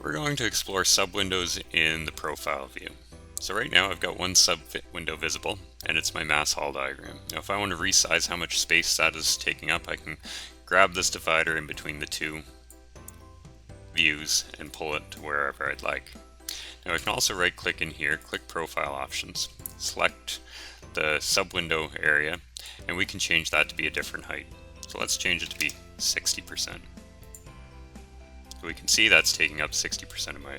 We're going to explore sub-windows in the profile view. So right now I've got one sub-window visible, and it's my mass hall diagram. Now if I want to resize how much space that is taking up, I can grab this divider in between the two views and pull it to wherever I'd like. Now I can also right click in here, click Profile Options, select the sub-window area, and we can change that to be a different height. So let's change it to be 60%. So we can see that's taking up 60% of my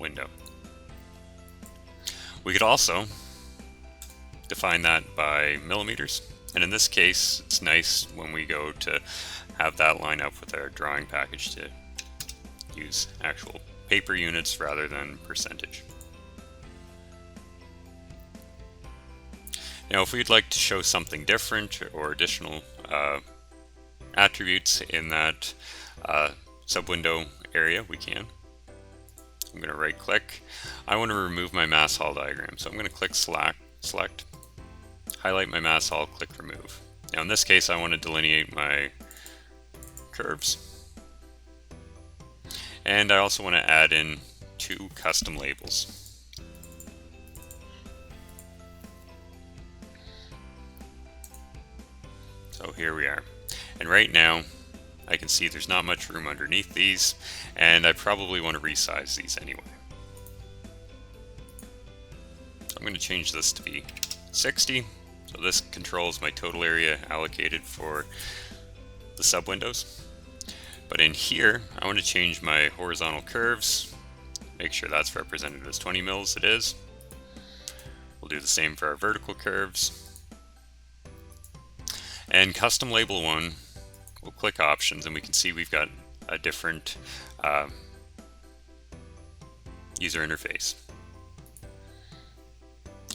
window. We could also define that by millimeters, and in this case it's nice when we go to have that line up with our drawing package to use actual paper units rather than percentage. Now if we'd like to show something different or additional attributes in that sub-window area, we can. I'm going to right click. I want to remove my mass hall diagram, so I'm going to click select, highlight my mass hall, click remove. Now in this case I want to delineate my curves, and I also want to add in 2 custom labels. So here we are, and right now I can see there's not much room underneath these, and I probably want to resize these anyway. So I'm going to change this to be 60, so this controls my total area allocated for the sub-windows. But in here, I want to change my horizontal curves, make sure that's represented as 20 mils, it is. We'll do the same for our vertical curves. And custom label 1, we'll click options and we can see we've got a different user interface.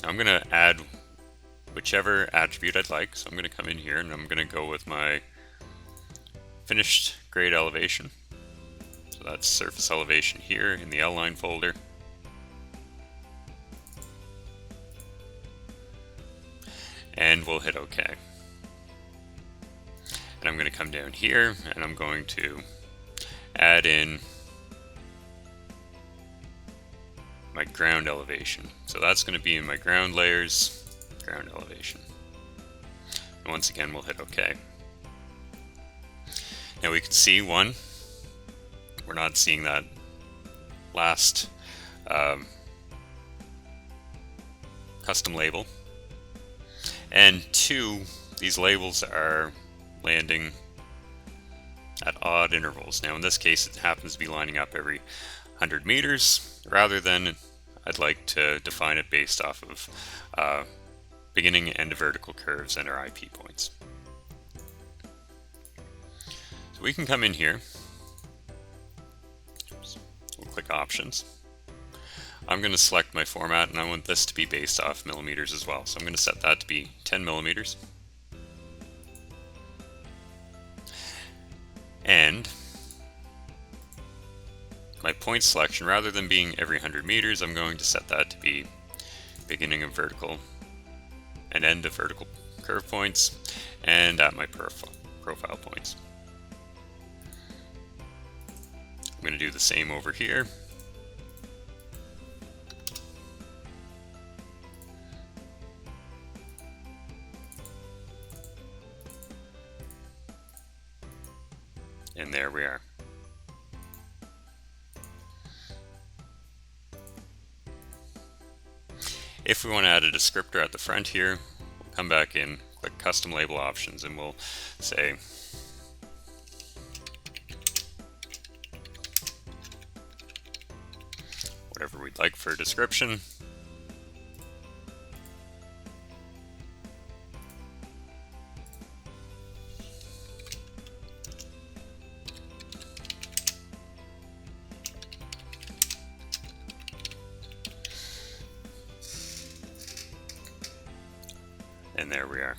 I'm going to add whichever attribute I'd like, so I'm going to come in here and I'm going to go with my finished grade elevation. So that's surface elevation here in the L-line folder. And we'll hit OK. And I'm going to come down here and I'm going to add in my ground elevation. So that's going to be in my ground layers, ground elevation. And once again, we'll hit OK. Now we can see, one, we're not seeing that last custom label. And 2, these labels are landing at odd intervals. Now in this case it happens to be lining up every 100 meters, rather than I'd like to define it based off of beginning and end vertical curves and our IP points. So we can come in here, we'll click options. I'm going to select my format and I want this to be based off millimeters as well. So I'm going to set that to be 10 millimeters. And my point selection, rather than being every 100 meters, I'm going to set that to be beginning of vertical and end of vertical curve points, and at my profile points. I'm going to do the same over here. And there we are. If we want to add a descriptor at the front here, we'll come back in, click custom label options, and we'll say whatever we'd like for a description. And there we are.